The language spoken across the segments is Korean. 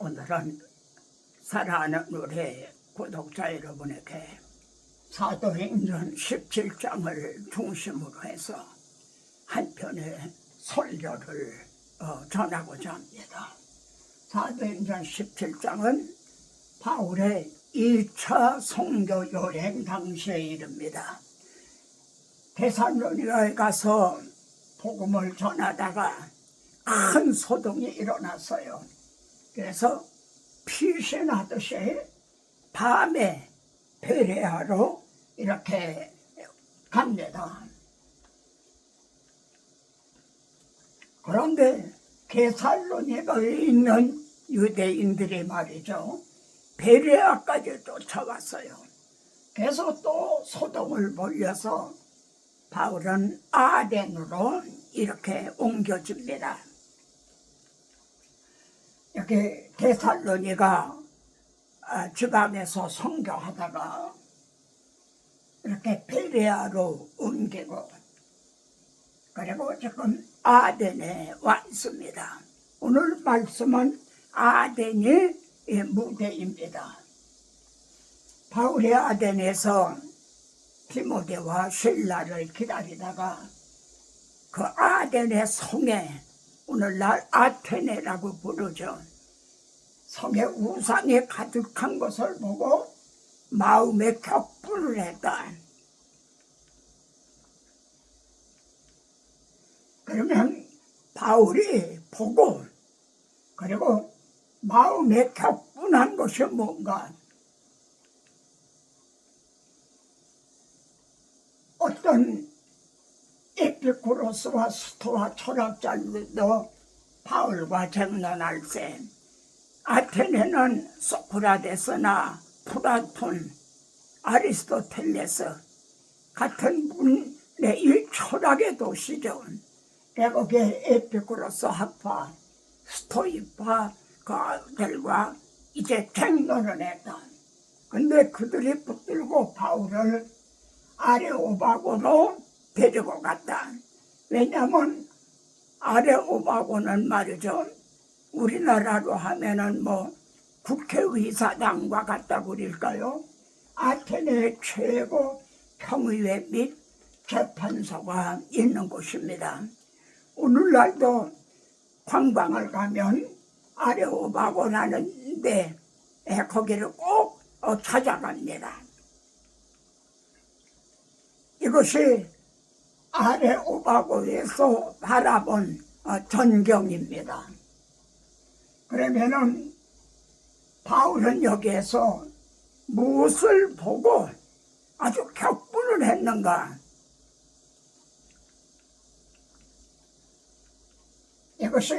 오늘은 사랑하는 우리 구독자 여러분에게 사도행전 17장을 중심으로 해서 한 편의 설교를 전하고자 합니다. 사도행전 17장은 바울의 2차 선교 여행 당시의 일입니다. 데살로니가에 가서 복음을 전하다가 큰 소동이 일어났어요. 그래서 피신하듯이 밤에 베레아로 이렇게 갑니다. 그런데 데살로니가에 있는 유대인들이 말이죠, 베레아까지 쫓아왔어요. 그래서 또 소동을 벌여서 바울은 아덴으로 이렇게 옮겨집니다. 이렇게 데살로니가 지방에서 선교하다가 이렇게 베레아로 옮기고, 그리고 지금 아덴에 와 있습니다. 오늘 말씀은 아덴이 무대입니다. 바울이 아덴에서 디모데와 실라를 기다리다가 그 아덴의 성에, 오늘날 아테네라고 부르죠, 성에 우상이 가득한 것을 보고 마음에 격분을 했다. 그러면 바울이 보고, 그리고 마음에 격분한 것이 뭔가, 어떤 에피쿠로스와 스토아 철학자들도 바울과 쟁론할 때 아테네는 소크라테스나 플라톤, 아리스토텔레스 같은 분의 이 철학의 도시죠. 거기에 에피쿠로스 학파, 스토이파 그들과 이제 쟁론을 했다. 근데 그들이 붙들고 바울을 아레오바고로 데리고 갔다. 왜냐하면 아레오바고는 말이죠, 우리나라로 하면은 국회의사당과 같다고 그럴까요? 아테네의 최고 평의회 및 재판소가 있는 곳입니다. 오늘날도 관광을 가면 아레오바고라는 데 거기를 꼭 찾아갑니다. 이것이 아레오바고에서 바라본 전경입니다. 그러면은 바울은 여기에서 무엇을 보고 아주 격분을 했는가? 이것이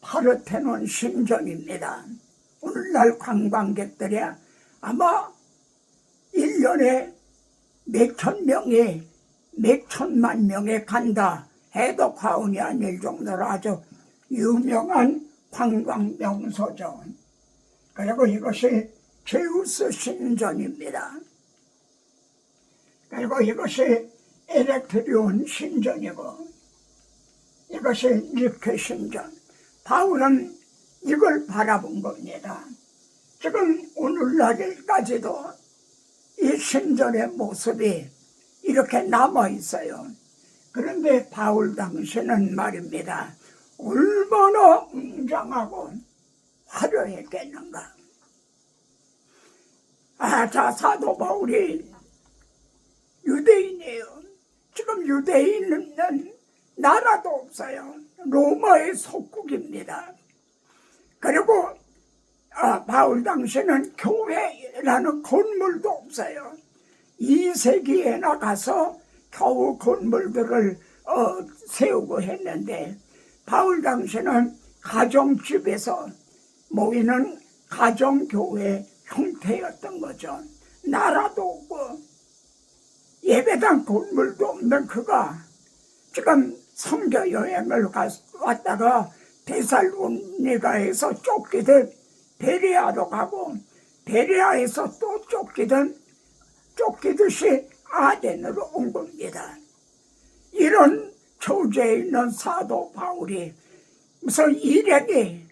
파르테논 신전입니다. 오늘날 관광객들이 아마 1년에 몇천 명이, 몇천만 명이 간다 해도 과언이 아닐 정도로 아주 유명한 관광 명소죠. 그리고 이것이 제우스 신전입니다. 그리고 이것이 에레트리온 신전이고, 이것이 니케 신전. 바울은 이걸 바라본 겁니다. 지금 오늘날까지도 이 신전의 모습이 이렇게 남아 있어요. 그런데 바울 당시는 말입니다, 얼마나 웅장하고 화려했겠는가. 자, 사도 바울이 유대인이에요. 지금 유대인은 나라도 없어요. 로마의 속국입니다. 그리고 바울 당시는 교회라는 건물도 없어요. 2세기에 나가서 겨우 건물들을 세우고 했는데, 바울 당시는 가정집에서 모이는 가정교회 형태였던 거죠. 나라도 없고 예배당 건물도 없는 그가 지금 선교 여행을 왔다가 데살로니가에서 쫓기듯 베레아로 가고, 베레아에서 또 쫓기듯이 아덴으로 온 겁니다. 이런 처지에 있는 사도 바울이 무슨 이력이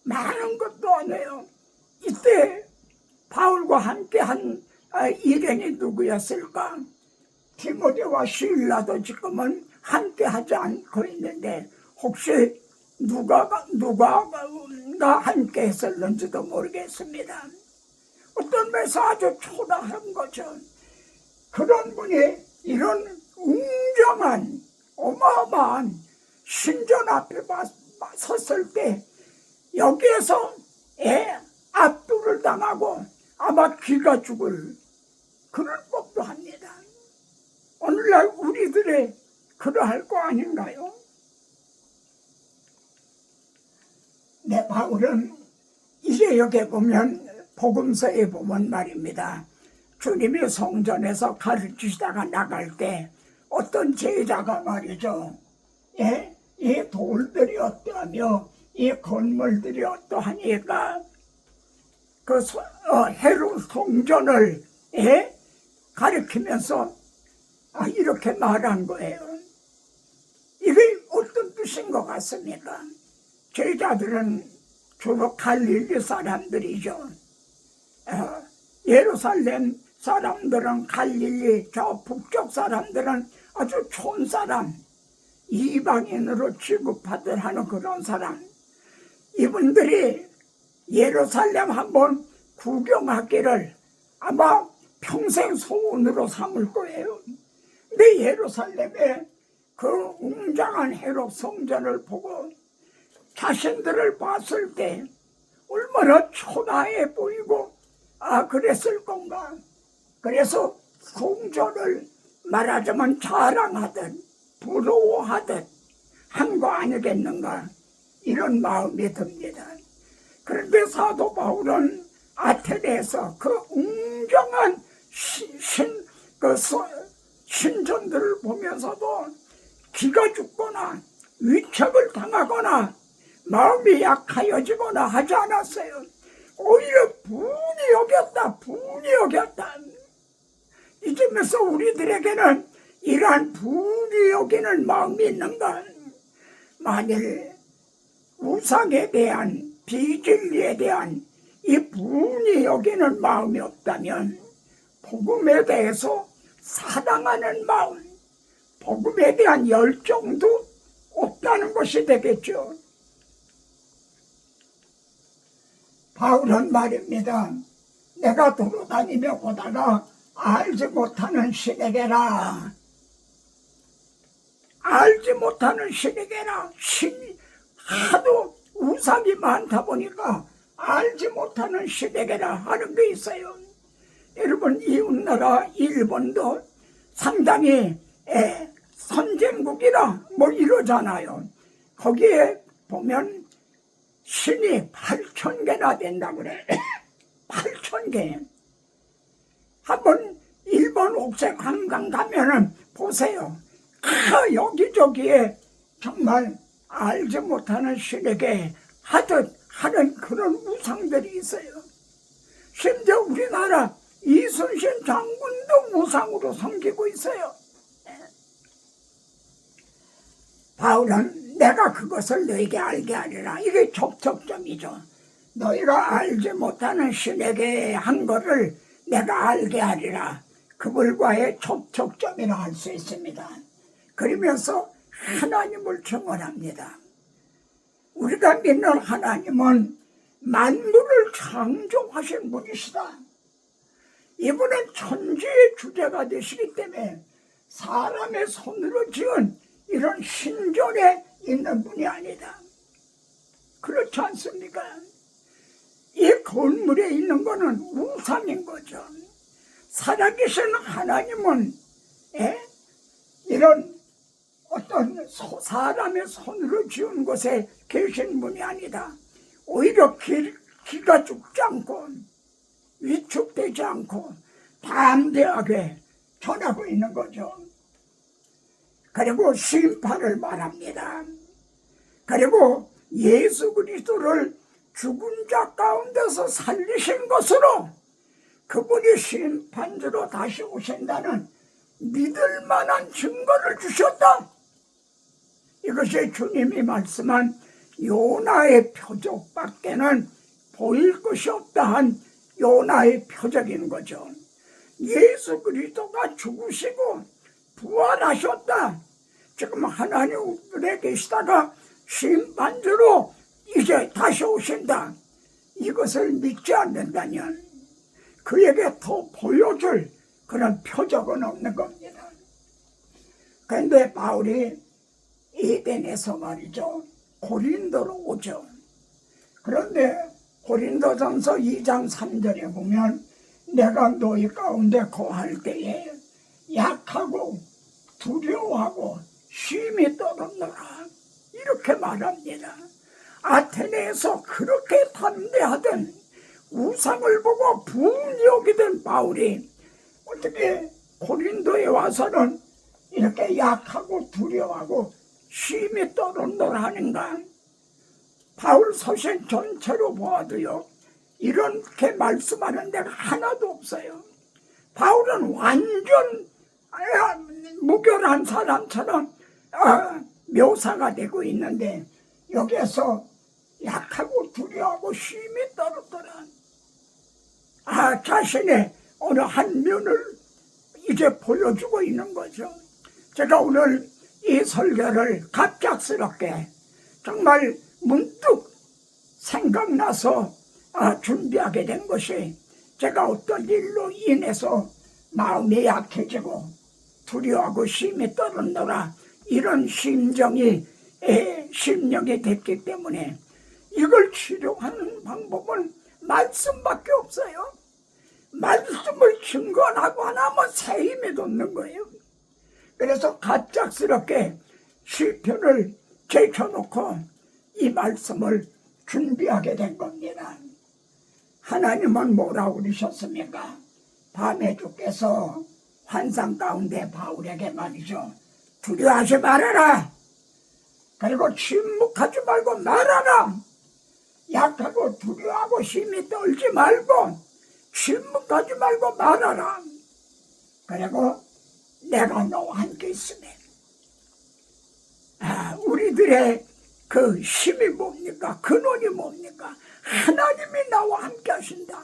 많은 것도 아니에요. 이때 바울과 함께 한 일행이 누구였을까? 디모데와 실라도 지금은 함께 하지 않고 있는데 혹시 누가 함께 했었는지도 모르겠습니다. 어떤 면에서 아주 초라한 거죠. 그런 분이 이런 웅장한 어마어마한 신전 앞에 섰을 때 여기에서 압도를 당하고 아마 기가 죽을 그런 법도 합니다. 오늘날 우리들의 그러할 거 아닌가요? 네, 바울은 이제 여기 보면 복음서에 보면 말입니다. 주님이 성전에서 가르치시다가 나갈 때 어떤 제자가 말이죠. 이 돌들이 어떠하며 이 건물들이 어떠하니까 그 헤롯 성전을 가리키면서 이렇게 말한 거예요. 이게 어떤 뜻인 것 같습니까? 제자들은 주로 갈릴리 사람들이죠. 예루살렘 사람들은 갈릴리, 저 북쪽 사람들은 아주 촌사람, 이방인으로 취급하듯 하는 그런 사람. 이분들이 예루살렘 한번 구경하기를 아마 평생 소원으로 삼을 거예요. 근데 예루살렘에 그 웅장한 헤롯 성전을 보고 자신들을 봤을 때 얼마나 초라해 보이고 그랬을 건가. 그래서 성전을 말하자면 자랑하듯 부러워하듯 한 거 아니겠는가, 이런 마음이 듭니다. 그런데 사도 바울은 아테네에서 그 웅장한 신전들을 보면서도 기가 죽거나 위축을 당하거나 마음이 약하여지거나 하지 않았어요. 오히려 분이 여겼다. 이쯤에서 우리들에게는 이러한 분이 여기는 마음이 있는가? 만일 우상에 대한, 비진리에 대한 이 분이 여기는 마음이 없다면 복음에 대해서 사랑하는 마음, 복음에 대한 열정도 없다는 것이 되겠죠. 바울은 말입니다. 내가 돌아다니며 보다가 알지 못하는 신에게라. 알지 못하는 신에게라. 신이 하도 우상이 많다 보니까 알지 못하는 신에게라 하는 게 있어요. 여러분, 이웃나라 일본도 상당히 선진국이라 뭐 이러잖아요. 거기에 보면 신이 8,000개나 된다고 그래. 8,000개. 한번 일본 옥새 관광 가면은 보세요. 여기저기에 정말 알지 못하는 신에게 하듯 하는 그런 우상들이 있어요. 심지어 우리나라 이순신 장군도 우상으로 섬기고 있어요. 바울은 내가 그것을 너에게 알게 하리라. 이게 접촉점이죠. 너희가 알지 못하는 신에게 한 거를 내가 알게 하리라. 그들과의 접촉점이라 할 수 있습니다. 그러면서 하나님을 증언합니다. 우리가 믿는 하나님은 만물을 창조하신 분이시다. 이분은 천지의 주제가 되시기 때문에 사람의 손으로 지은 이런 신전에 있는 분이 아니다. 그렇지 않습니까? 이 건물에 있는 거는 우상인 거죠. 살아계신 하나님은 이런 어떤 사람의 손으로 지은 곳에 계신 분이 아니다. 오히려 기가 죽지 않고 위축되지 않고 담대하게 전하고 있는 거죠. 그리고 심판을 말합니다. 그리고 예수 그리스도를 죽은 자 가운데서 살리신 것으로 그분이 심판주로 다시 오신다는 믿을 만한 증거를 주셨다. 이것이 주님이 말씀한 요나의 표적밖에는 보일 것이 없다 한 요나의 표적인 거죠. 예수 그리스도가 죽으시고 부활하셨다. 지금 하나님에 계시다가 심판주로 이제 다시 오신다. 이것을 믿지 않는다면 그에게 더 보여줄 그런 표적은 없는 겁니다. 그런데 바울이 에덴에서 말이죠, 고린도로 오죠. 그런데 고린도전서 2장 3절에 보면 내가 너희 가운데 거할 때에 약하고 두려워하고 쉼이 떨었노라 이렇게 말합니다. 아테네에서 그렇게 담대하던 우상을 보고 부흥이 여기던 바울이 어떻게 고린도에 와서는 이렇게 약하고 두려워하고 쉼이 떨었노라 하는가? 바울 서신 전체로 보아도요, 이렇게 말씀하는 데가 하나도 없어요. 바울은 완전 무결한 사람처럼 묘사가 되고 있는데 여기에서 약하고 두려워하고 쉼이 떨었더라. 자신의 어느 한 면을 이제 보여주고 있는 거죠. 제가 오늘 이 설교를 갑작스럽게 정말 문득 생각나서 준비하게 된 것이, 제가 어떤 일로 인해서 마음이 약해지고 두려워하고 쉼이 떨었노라 이런 심령이 됐기 때문에 이걸 치료하는 방법은 말씀밖에 없어요. 말씀을 증거하고 나면 새 힘이 돋는 거예요. 그래서 갑작스럽게 시편을 제쳐놓고 이 말씀을 준비하게 된 겁니다. 하나님은 뭐라고 그러셨습니까? 밤에 주께서 환상 가운데 바울에게 말이죠, 두려워하지 말아라. 그리고 침묵하지 말고 말하라. 약하고 두려워하고 힘이 떨지 말고 침묵하지 말고 말하라. 그리고 내가 너와 함께 있으면. 우리들의 그 힘이 뭡니까? 근원이 뭡니까? 하나님이 나와 함께 하신다.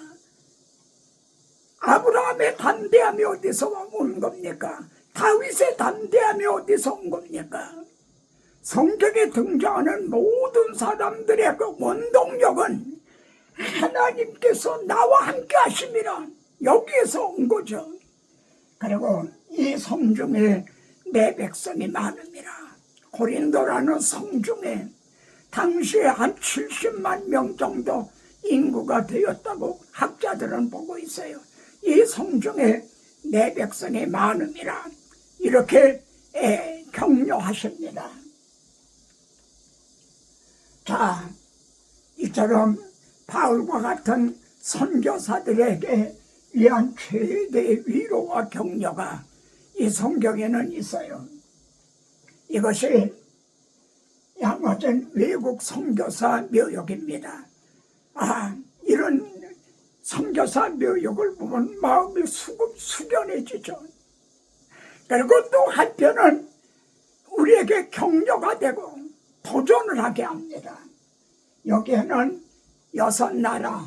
아브라함의 담대함이 어디서 온 겁니까? 다윗의 담대함이 어디서 온 겁니까? 성경에 등장하는 모든 사람들의 그 원동력은 하나님께서 나와 함께 하심이라, 여기에서 온 거죠. 그리고 이 성중에 내 백성이 많음이라. 고린도라는 성중에 당시에 한 70만 명 정도 인구가 되었다고 학자들은 보고 있어요. 이 성중에 내 백성이 많음이라 이렇게 격려하십니다. 자, 이처럼 바울과 같은 선교사들에게 위한 최대의 위로와 격려가 이 성경에는 있어요. 이것이 양화전 외국 선교사 묘역입니다. 이런 선교사 묘역을 보면 마음이 숙연해지죠. 그리고 또 한편은 우리에게 격려가 되고 도전을 하게 합니다. 여기에는 6나라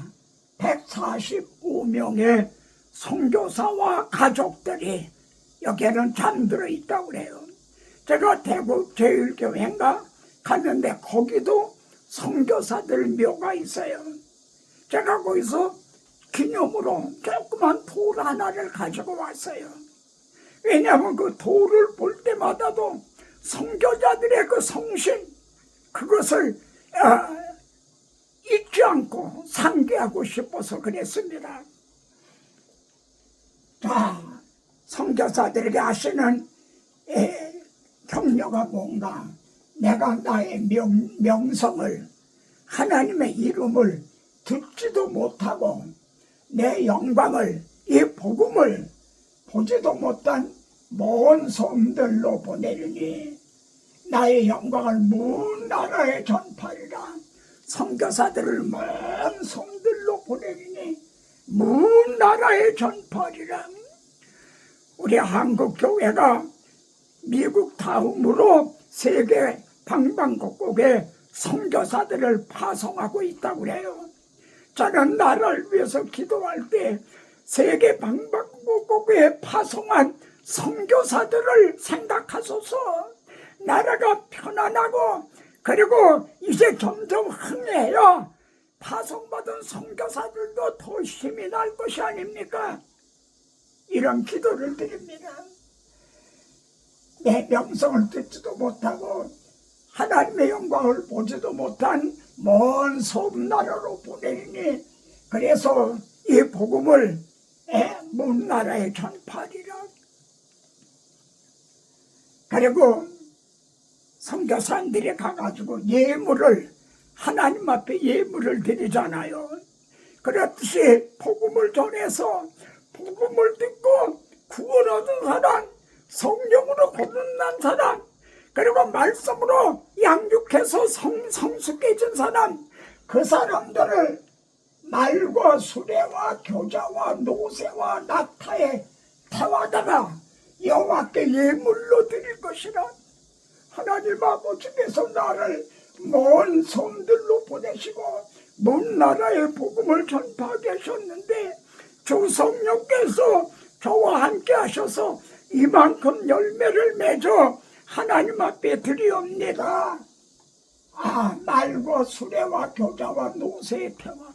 145명의 선교사와 가족들이 여기에는 잠들어 있다고 그래요. 제가 대구 제일교회인가 갔는데 거기도 선교사들 묘가 있어요. 제가 거기서 기념으로 조그만 돌 하나를 가지고 왔어요. 왜냐하면 그 돌을 볼 때마다도 선교자들의 그 성신, 그것을 잊지 않고 상기하고 싶어서 그랬습니다. 자, 선교사들에게 하시는 격려가 뭔가, 내가 나의 명성을, 하나님의 이름을 듣지도 못하고 내 영광을, 이 복음을 보지도 못한 먼 성들로 보내리니 나의 영광을 먼 나라에 전파리라. 선교사들을 먼 성들로 보내리니 먼 나라에 전파리라. 우리 한국교회가 미국 다음으로 세계 방방곡곡에 선교사들을 파송하고 있다고 그래요. 저는 나라를 위해서 기도할 때 세계 방방곡곡에 파송한 선교사들을 생각하소서. 나라가 편안하고 그리고 이제 점점 흥해요. 파송받은 선교사들도 더 힘이 날 것이 아닙니까? 이런 기도를 드립니다. 내 명성을 듣지도 못하고 하나님의 영광을 보지도 못한 먼 섬나라로 보내리니 그래서 이 복음을 먼 나라에 전파하리라. 그리고 선교사님들이 가가지고 예물을 하나님 앞에 예물을 드리잖아요. 그렇듯이 복음을 전해서 복음을 듣고 구원 얻은 사람, 성령으로 거듭난 사람, 그리고 말씀으로 양육해서 성숙해진 사람, 그 사람들을 말과 수레와 교자와 노새와 낙타에 태워다가 여호와께 예물로 드릴 것이라. 하나님 아버지께서 나를 먼 섬들로 보내시고 먼 나라의 복음을 전파하게 하셨는데 주 성령께서 저와 함께 하셔서 이만큼 열매를 맺어 하나님 앞에 드리옵니다. 말과 수레와 교자와 노새의 평안,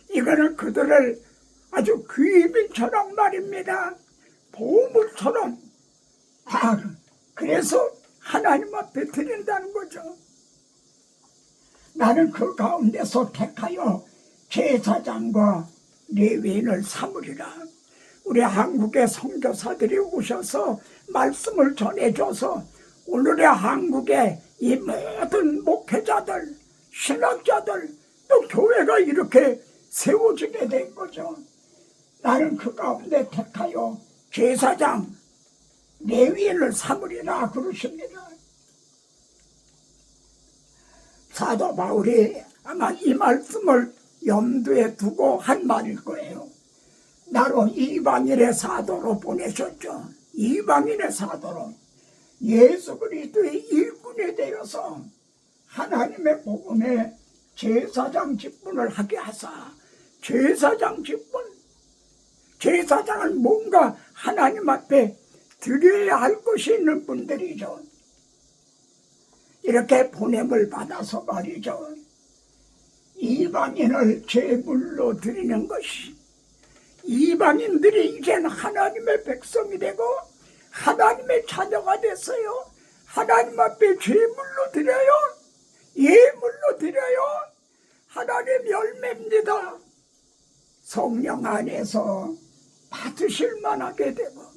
이거는 그들을 아주 귀빈처럼 말입니다. 보물처럼. 그래서 하나님 앞에 드린다는 거죠. 나는 그 가운데서 택하여 제사장과 레위인을 삼으리라. 우리 한국의 선교사들이 오셔서 말씀을 전해줘서 오늘의 한국의 이 모든 목회자들, 신학자들, 또 교회가 이렇게 세워지게 된 거죠. 나는 그 가운데 택하여 제사장, 레위인을 삼으리라 그러십니다. 사도 바울이 아마 이 말씀을 염두에 두고 한 말일 거예요. 나로 이방인의 사도로 보내셨죠. 이방인의 사도로 예수 그리스도의 일꾼이 되어서 하나님의 복음에 제사장 직분을 하게 하사. 제사장 직분, 제사장은 뭔가 하나님 앞에 드려야 할 것이 있는 분들이죠. 이렇게 보냄을 받아서 말이죠. 이방인을 제물로 드리는 것이, 이방인들이 이제는 하나님의 백성이 되고 하나님의 자녀가 됐어요. 하나님 앞에 제물로 드려요. 예물로 드려요. 하나님 열매입니다. 성령 안에서 받으실 만하게 되고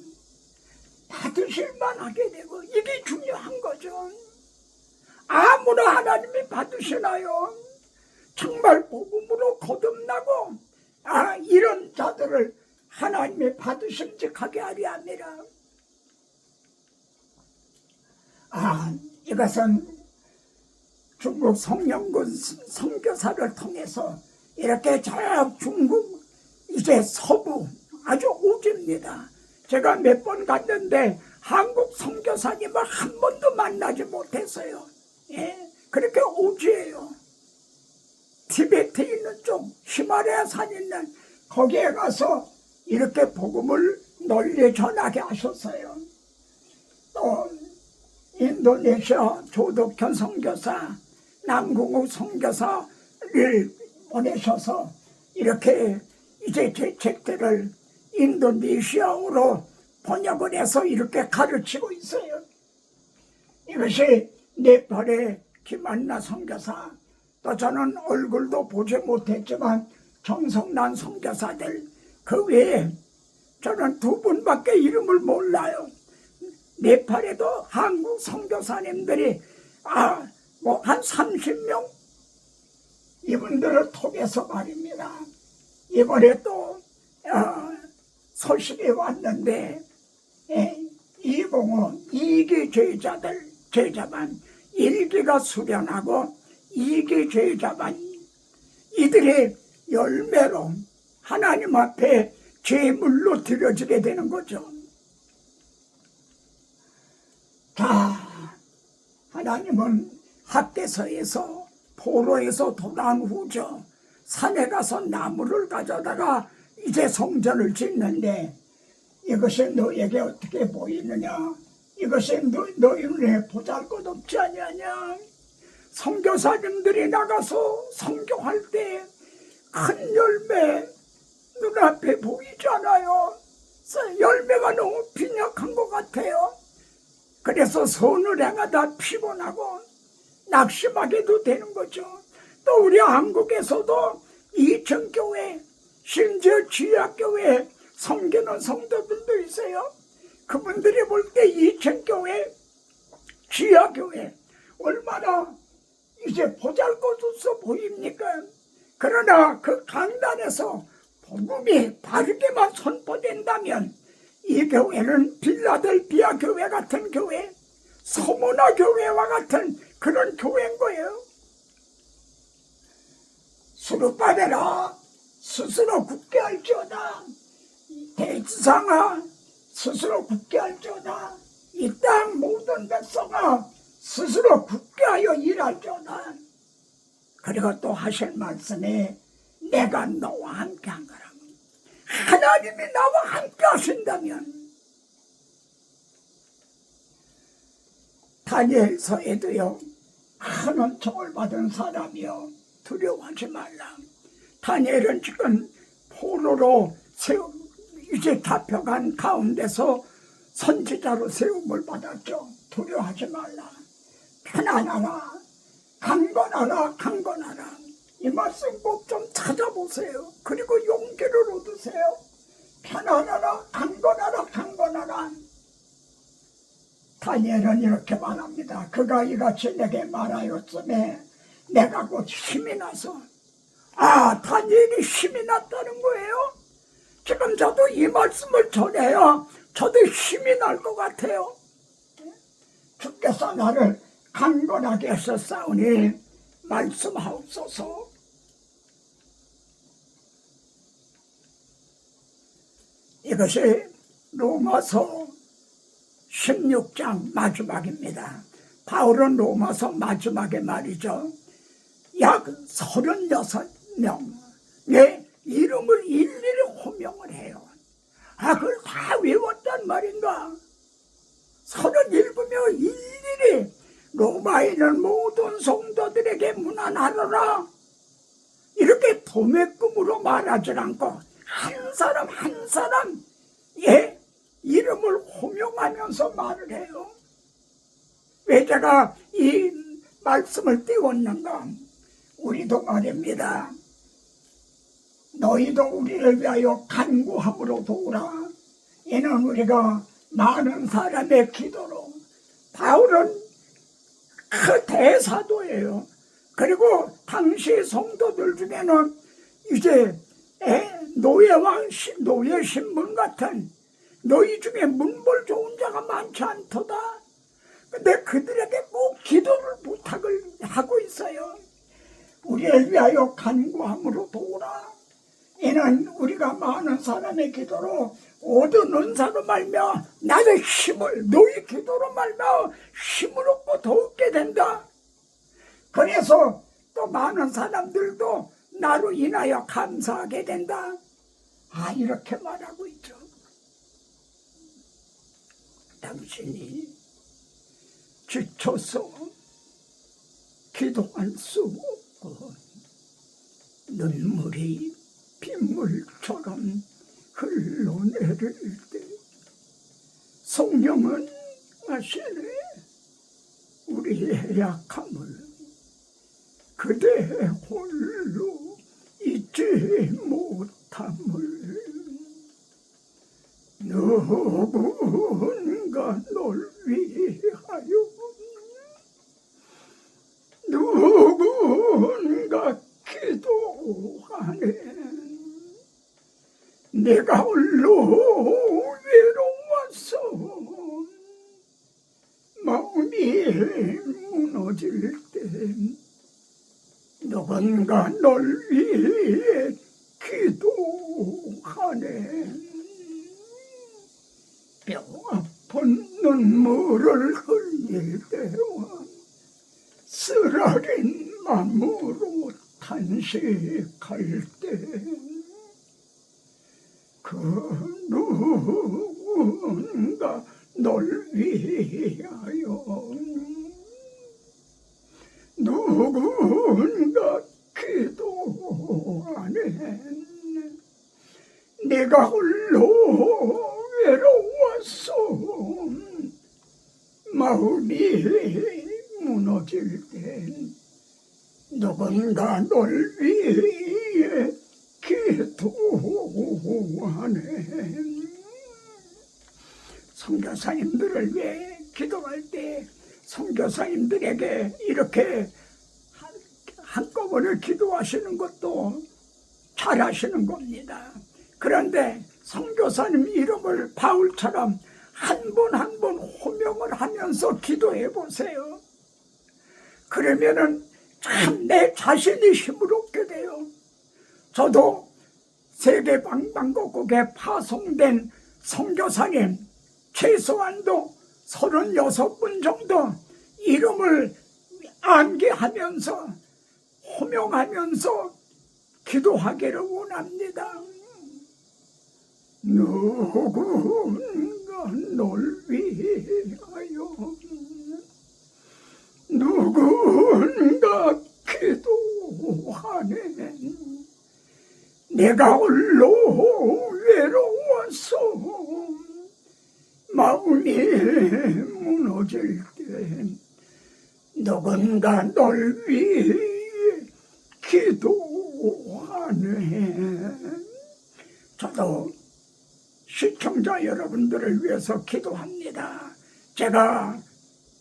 받으실 만하게 되고, 이게 중요한 거죠. 아무나 하나님이 받으시나요? 정말 복음으로 거듭나고 이런 자들을 하나님이 받으심직하게 하려 합니다. 이것은 중국 성령군 선교사를 통해서 이렇게 저 중국 이제 서부 아주 오지입니다. 제가 몇 번 갔는데 한국 선교사님을 한 번도 만나지 못했어요. 그렇게 오지예요. 티베트에 있는 쪽, 히말라야 산 있는 거기에 가서 이렇게 복음을 널리 전하게 하셨어요. 또 인도네시아 조덕현 선교사, 남궁욱 선교사를 보내셔서 이렇게 이제 제 책들을 인도네시아어로 번역을 해서 이렇게 가르치고 있어요. 이것이 네팔의 김한나 선교사, 또 저는 얼굴도 보지 못했지만 정성난 선교사들, 그 외에 저는 두 분밖에 이름을 몰라요. 네팔에도 한국 선교사님들이 한 30명, 이분들을 통해서 말입니다. 이번에 또 소식이 왔는데 이봉호 2기 제자만 1기가 수련하고 2기 제자만 이들의 열매로 하나님 앞에 제물로 드려지게 되는 거죠. 자, 하나님은 학개서에서 포로에서 돌아온 후죠. 산에 가서 나무를 가져다가 이제 성전을 짓는데 이것이 너에게 어떻게 보이느냐? 이것이 너희 눈에 보잘것없지 아니하냐? 선교사님들이 나가서 선교할 때 큰 열매 눈앞에 보이잖아요. 열매가 너무 빈약한 것 같아요. 그래서 선을 행하다 피곤하고 낙심하게도 되는 거죠. 또 우리 한국에서도 이천교회, 심지어 지하교회 섬기는 성도들도 있어요. 그분들이 볼 때 이천교회, 지하교회 얼마나 이제 보잘것없어 보입니까? 그러나 그 강단에서 복음이 바르게만 선포된다면 이 교회는 빌라델비아 교회 같은 교회, 서문화 교회와 같은 그런 교회인 거예요. 수르바벨아 스스로 굳게 할지어다. 대지상아 스스로 굳게 할지어다. 이 땅 모든 백성아 스스로 굳게 하여 일할지어다. 그리고 또 하실 말씀에 내가 너와 함께 한 거라. 하나님이 나와 함께 하신다면 다니엘서에도요, 큰 은총을 받은 사람이요 두려워하지 말라. 다니엘은 지금 포로로 이제 잡혀간 가운데서 선지자로 세움을 받았죠. 두려워하지 말라. 편안하라. 강건하라. 강건하라. 이 말씀 꼭 좀 찾아보세요. 그리고 용기를 얻으세요. 편안하라. 강건하라. 강건하라. 다니엘은 이렇게 말합니다. 그가 이같이 내게 말하였으매 내가 곧 힘이 나서. 다니엘이 힘이 났다는 거예요. 지금 저도 이 말씀을 전해야 저도 힘이 날 것 같아요. 주께서 나를 강건하게 하셨사오니 말씀하옵소서. 이것이 로마서 16장 마지막입니다. 바울은 로마서 마지막에 말이죠. 약 36명의 이름을 일일이 호명을 해요. 그걸 다 외웠단 말인가? 37명 일일이 로마에 있는 모든 성도들에게 문안하노라. 이렇게 도매금으로 말하지 않고 한 사람 한 사람의 이름을 호명하면서 말을 해요. 왜 제가 이 말씀을 띄웠는가? 우리도 말입니다. 너희도 우리를 위하여 간구함으로 도우라. 이는 우리가 많은 사람의 기도로. 바울은 그 대사도예요. 그리고 당시 성도들 중에는 이제 노예 신분 같은 너희 중에 문벌 좋은 자가 많지 않도다. 근데 그들에게 꼭 기도를 부탁을 하고 있어요. 우리를 위하여 간구함으로 도우라. 이는 우리가 많은 사람의 기도로 얻은 은사로 말며 나의 힘을 너희 기도로 말며 힘을 얻고 도우게 된다. 그래서 또 많은 사람들도 나로 인하여 감사하게 된다. 이렇게 말하고 있죠. 당신이 지쳐서 기도할 수 없고 눈물이 빗물처럼 흘러내릴 때 성령은 아시네. 우리의 약함을 그대 홀로 잊지 못함을. 누군가 널 위하여 누군가 기도하네. 내가 홀로 외로워서 마음이 무너질 때 누군가 널 위해 기도하네. 뼈 아픈 눈물을 흘릴 때와 쓰라린 마음으로 탄식할 때 그 누군가 널 위하여 누군가 기도하네. 내가 홀로 외로워서 마음이 무너질 땐 누군가 널 위해 기도하네. 선교사님들을 위해 기도할 때 선교사님들에게 이렇게 한꺼번에 기도하시는 것도 잘하시는 겁니다. 그런데 선교사님 이름을 바울처럼 한 번 한 번 호명을 하면서 기도해 보세요. 그러면은 참 내 자신이 힘을 얻게 돼요. 저도 세계 방방곡곡에 파송된 선교사님 최소한도 36분 정도 이름을 암기하면서 호명하면서 기도하기를 원합니다. 누군가 널 위하여 누군가 기도하네. 내가 홀로 외로워서 마음이 무너질 때 누군가 널 위해 기도하네. 저도 시청자 여러분들을 위해서 기도합니다. 제가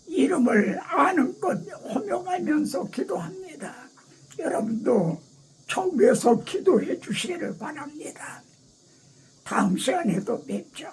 이름을 아는 것 호명하면서 기도합니다. 여러분도 처음에서 기도해 주시기를 바랍니다. 다음 시간에도 뵙죠.